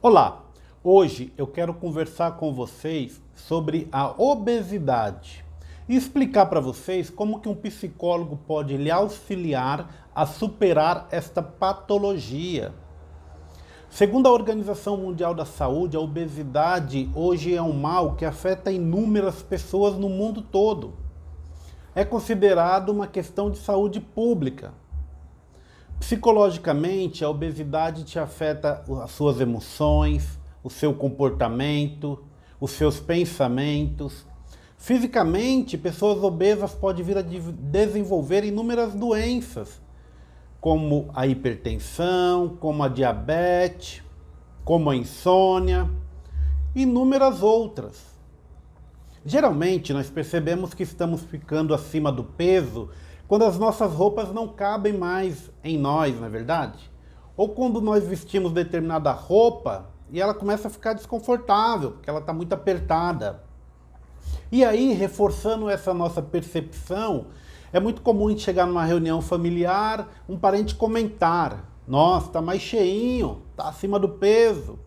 Olá, hoje eu quero conversar com vocês sobre a obesidade e explicar para vocês como que um psicólogo pode lhe auxiliar a superar esta patologia. Segundo a Organização Mundial da Saúde, a obesidade hoje é um mal que afeta inúmeras pessoas no mundo todo. É considerado uma questão de saúde pública. Psicologicamente, a obesidade te afeta as suas emoções, o seu comportamento, os seus pensamentos. Fisicamente, pessoas obesas podem vir a desenvolver inúmeras doenças, como a hipertensão, como a diabetes, como a insônia, e inúmeras outras. Geralmente, nós percebemos que estamos ficando acima do peso quando as nossas roupas não cabem mais em nós, não é verdade? Ou quando nós vestimos determinada roupa e ela começa a ficar desconfortável, porque ela está muito apertada. E aí, reforçando essa nossa percepção, é muito comum a gente chegar numa reunião familiar, um parente comentar: nossa, está mais cheinho, está acima do peso.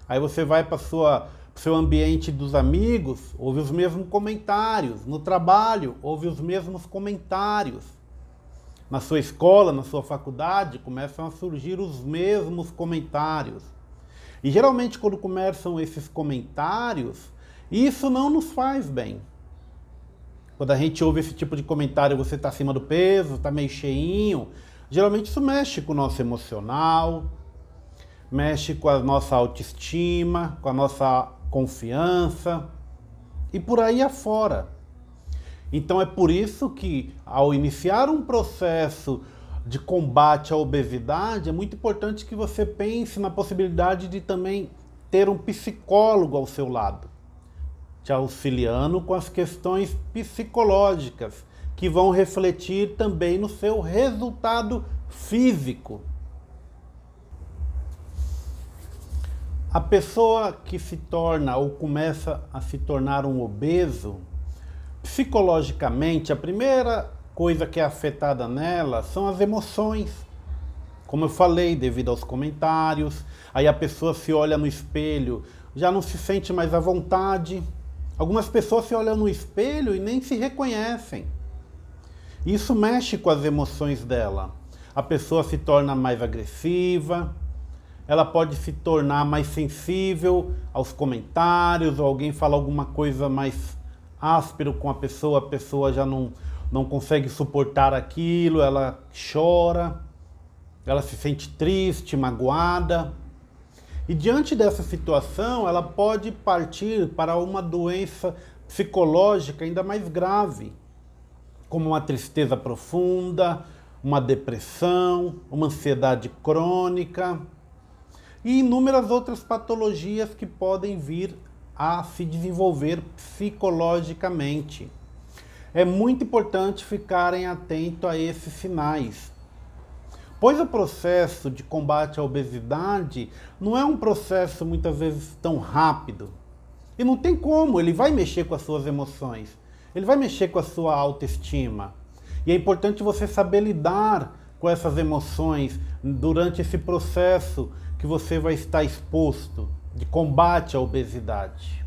Aí você vai para o seu ambiente dos amigos, ouve os mesmos comentários. No trabalho, ouve os mesmos comentários. Na sua escola, na sua faculdade, começam a surgir os mesmos comentários. E geralmente quando começam esses comentários, isso não nos faz bem. Quando a gente ouve esse tipo de comentário: você está acima do peso, está meio cheinho, geralmente isso mexe com o nosso emocional, mexe com a nossa autoestima, com a nossa confiança e por aí afora. Então é por isso que, ao iniciar um processo de combate à obesidade, é muito importante que você pense na possibilidade de também ter um psicólogo ao seu lado, te auxiliando com as questões psicológicas, que vão refletir também no seu resultado físico. A pessoa que se torna ou começa a se tornar um obeso, psicologicamente, a primeira coisa que é afetada nela são as emoções. Como eu falei, devido aos comentários, aí a pessoa se olha no espelho, já não se sente mais à vontade. Algumas pessoas se olham no espelho e nem se reconhecem. Isso mexe com as emoções dela. A pessoa se torna mais agressiva, ela pode se tornar mais sensível aos comentários, ou alguém fala alguma coisa mais áspero com a pessoa já não consegue suportar aquilo, ela chora, ela se sente triste, magoada. E diante dessa situação, ela pode partir para uma doença psicológica ainda mais grave, como uma tristeza profunda, uma depressão, uma ansiedade crônica e inúmeras outras patologias que podem vir a se desenvolver psicologicamente. É muito importante ficarem atentos a esses sinais, pois o processo de combate à obesidade não é um processo muitas vezes tão rápido. E não tem como, ele vai mexer com as suas emoções, ele vai mexer com a sua autoestima. E é importante você saber lidar com essas emoções durante esse processo que você vai estar exposto de combate à obesidade.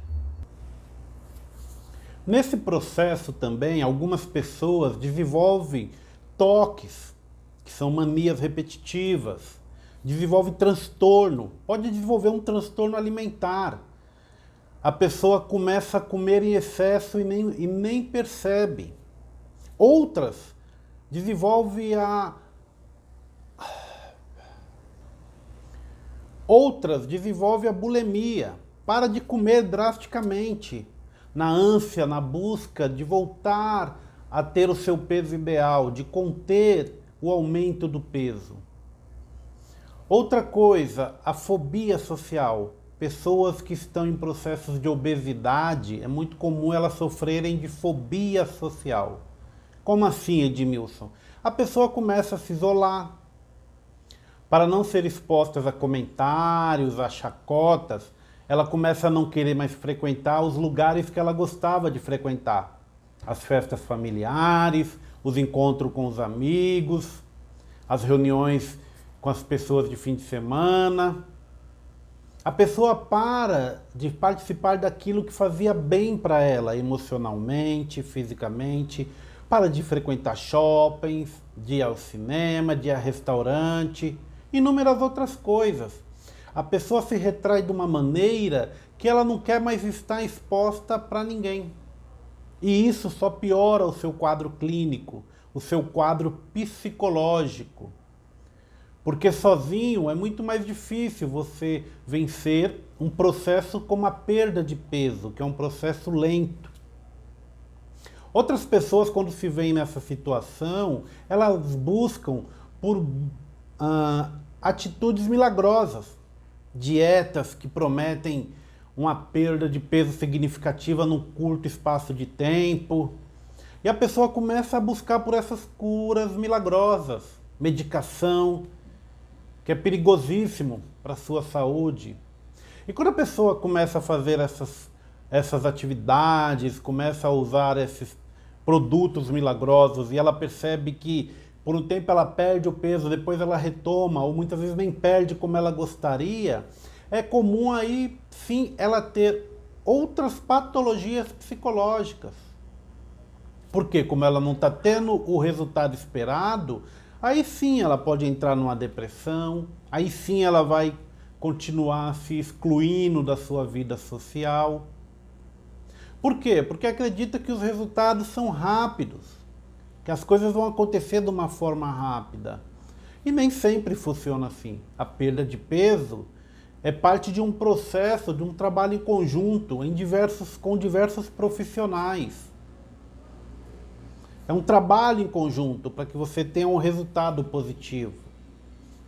Nesse processo também, algumas pessoas desenvolvem toques, que são manias repetitivas, desenvolve transtorno, pode desenvolver um transtorno alimentar. A pessoa começa a comer em excesso e nem percebe. Outras desenvolvem a bulimia, para de comer drasticamente, na ânsia, na busca de voltar a ter o seu peso ideal, de conter o aumento do peso. Outra coisa, a fobia social. Pessoas que estão em processos de obesidade, é muito comum elas sofrerem de fobia social. Como assim, Edmilson? A pessoa começa a se isolar, para não ser exposta a comentários, a chacotas, ela começa a não querer mais frequentar os lugares que ela gostava de frequentar. As festas familiares, os encontros com os amigos, as reuniões com as pessoas de fim de semana. A pessoa para de participar daquilo que fazia bem para ela, emocionalmente, fisicamente, para de frequentar shoppings, de ir ao cinema, de ir a restaurante, inúmeras outras coisas. A pessoa se retrai de uma maneira que ela não quer mais estar exposta para ninguém. E isso só piora o seu quadro clínico, o seu quadro psicológico. Porque sozinho é muito mais difícil você vencer um processo como a perda de peso, que é um processo lento. Outras pessoas, quando se veem nessa situação, elas buscam por atitudes milagrosas, dietas que prometem uma perda de peso significativa num curto espaço de tempo. E a pessoa começa a buscar por essas curas milagrosas, medicação, que é perigosíssimo para a sua saúde. E quando a pessoa começa a fazer essas atividades, começa a usar esses produtos milagrosos e ela percebe que por um tempo ela perde o peso, depois ela retoma, ou muitas vezes nem perde como ela gostaria, é comum aí sim ela ter outras patologias psicológicas. Porque como ela não está tendo o resultado esperado, aí sim ela pode entrar numa depressão, aí sim ela vai continuar se excluindo da sua vida social. Por quê? Porque acredita que os resultados são rápidos, que as coisas vão acontecer de uma forma rápida. E nem sempre funciona assim. A perda de peso é parte de um processo, de um trabalho em conjunto, com diversos profissionais. É um trabalho em conjunto para que você tenha um resultado positivo.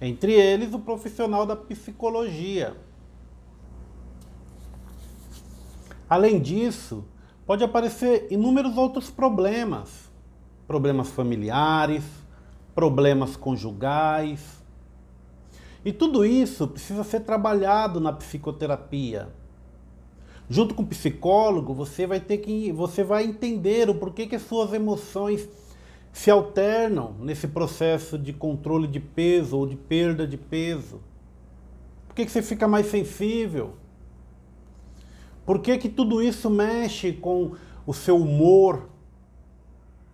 Entre eles, o profissional da psicologia. Além disso, pode aparecer inúmeros outros problemas. Problemas familiares, problemas conjugais. E tudo isso precisa ser trabalhado na psicoterapia. Junto com o psicólogo, você vai entender o porquê que as suas emoções se alternam nesse processo de controle de peso ou de perda de peso. Por que você fica mais sensível? Por que tudo isso mexe com o seu humor,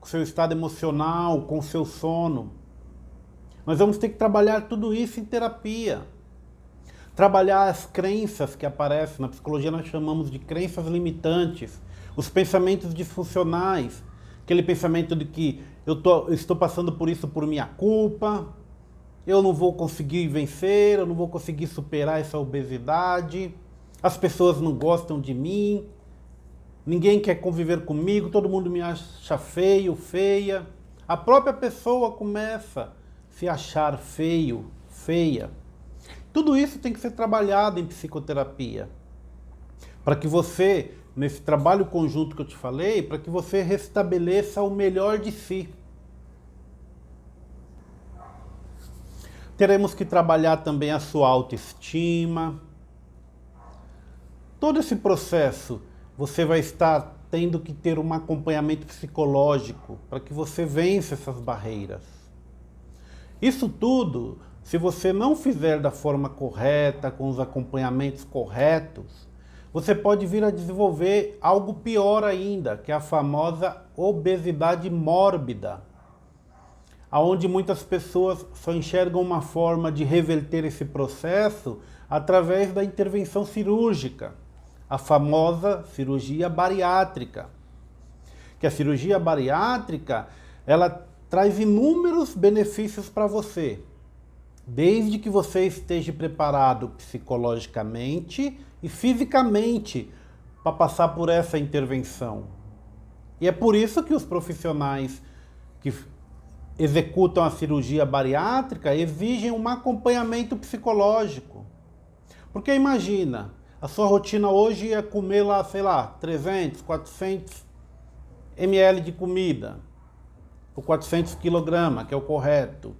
com o seu estado emocional, com o seu sono? Nós vamos ter que trabalhar tudo isso em terapia. Trabalhar as crenças que aparecem na psicologia, nós chamamos de crenças limitantes, os pensamentos disfuncionais, aquele pensamento de que eu estou passando por isso por minha culpa, eu não vou conseguir vencer, eu não vou conseguir superar essa obesidade, as pessoas não gostam de mim, ninguém quer conviver comigo, todo mundo me acha feio, feia. A própria pessoa começa a se achar feio, feia. Tudo isso tem que ser trabalhado em psicoterapia. Para que você, nesse trabalho conjunto que eu te falei, para que você restabeleça o melhor de si. Teremos que trabalhar também a sua autoestima. Todo esse processo, você vai estar tendo que ter um acompanhamento psicológico para que você vença essas barreiras. Isso tudo, se você não fizer da forma correta, com os acompanhamentos corretos, você pode vir a desenvolver algo pior ainda, que é a famosa obesidade mórbida, onde muitas pessoas só enxergam uma forma de reverter esse processo através da intervenção cirúrgica, a famosa cirurgia bariátrica. Que a cirurgia bariátrica, ela traz inúmeros benefícios para você, desde que você esteja preparado psicologicamente e fisicamente para passar por essa intervenção. E é por isso que os profissionais que executam a cirurgia bariátrica exigem um acompanhamento psicológico. Porque imagina, a sua rotina hoje é comer lá, sei lá, 300, 400 ml de comida, ou 400 kg, que é o correto.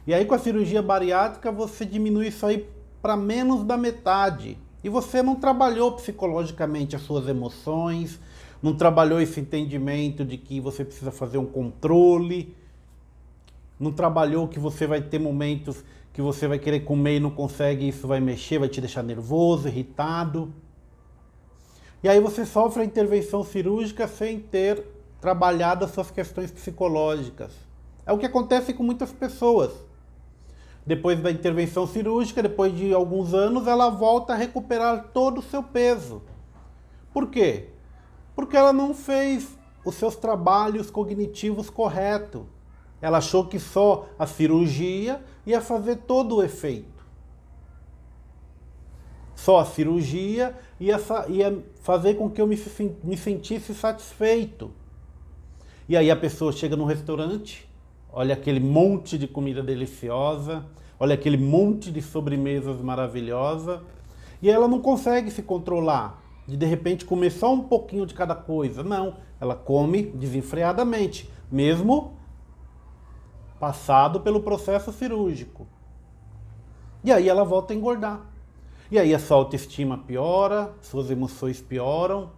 E aí com a cirurgia bariátrica você diminui isso aí para menos da metade. E você não trabalhou psicologicamente as suas emoções, não trabalhou esse entendimento de que você precisa fazer um controle, não trabalhou que você vai ter momentos que você vai querer comer e não consegue, isso vai mexer, vai te deixar nervoso, irritado. E aí você sofre a intervenção cirúrgica sem ter trabalhado as suas questões psicológicas. É o que acontece com muitas pessoas. Depois da intervenção cirúrgica, depois de alguns anos, ela volta a recuperar todo o seu peso. Por quê? Porque ela não fez os seus trabalhos cognitivos corretos. Ela achou que só a cirurgia ia fazer todo o efeito. Só a cirurgia ia fazer com que eu me sentisse satisfeito. E aí a pessoa chega no restaurante, olha aquele monte de comida deliciosa, olha aquele monte de sobremesas maravilhosas, e ela não consegue se controlar, de repente comer só um pouquinho de cada coisa. Não, ela come desenfreadamente, mesmo passado pelo processo cirúrgico. E aí ela volta a engordar. E aí a sua autoestima piora, suas emoções pioram.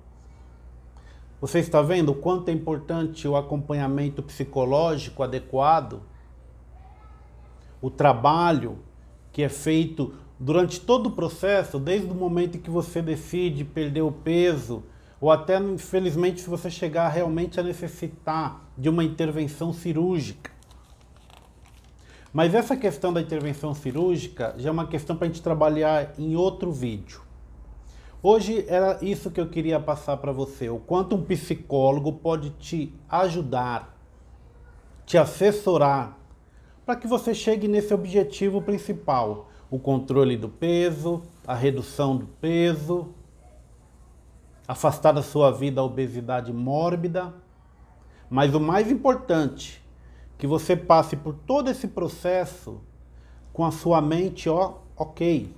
Você está vendo o quanto é importante o acompanhamento psicológico adequado? O trabalho que é feito durante todo o processo, desde o momento em que você decide perder o peso, ou até, infelizmente, se você chegar realmente a necessitar de uma intervenção cirúrgica. Mas essa questão da intervenção cirúrgica já é uma questão para a gente trabalhar em outro vídeo. Hoje era isso que eu queria passar para você, o quanto um psicólogo pode te ajudar, te assessorar, para que você chegue nesse objetivo principal, o controle do peso, a redução do peso, afastar da sua vida a obesidade mórbida, mas o mais importante, que você passe por todo esse processo com a sua mente ok.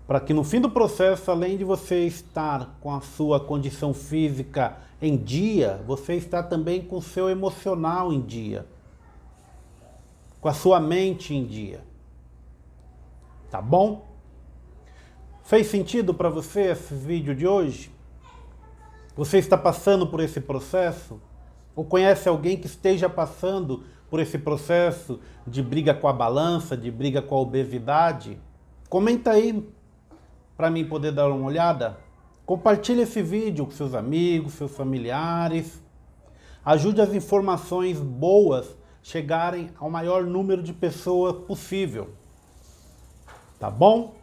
Para que no fim do processo, além de você estar com a sua condição física em dia, você está também com o seu emocional em dia. Com a sua mente em dia. Tá bom? Fez sentido para você esse vídeo de hoje? Você está passando por esse processo? Ou conhece alguém que esteja passando por esse processo de briga com a balança, de briga com a obesidade? Comenta aí para mim poder dar uma olhada. Compartilhe esse vídeo com seus amigos, seus familiares. Ajude as informações boas chegarem ao maior número de pessoas possível. Tá bom?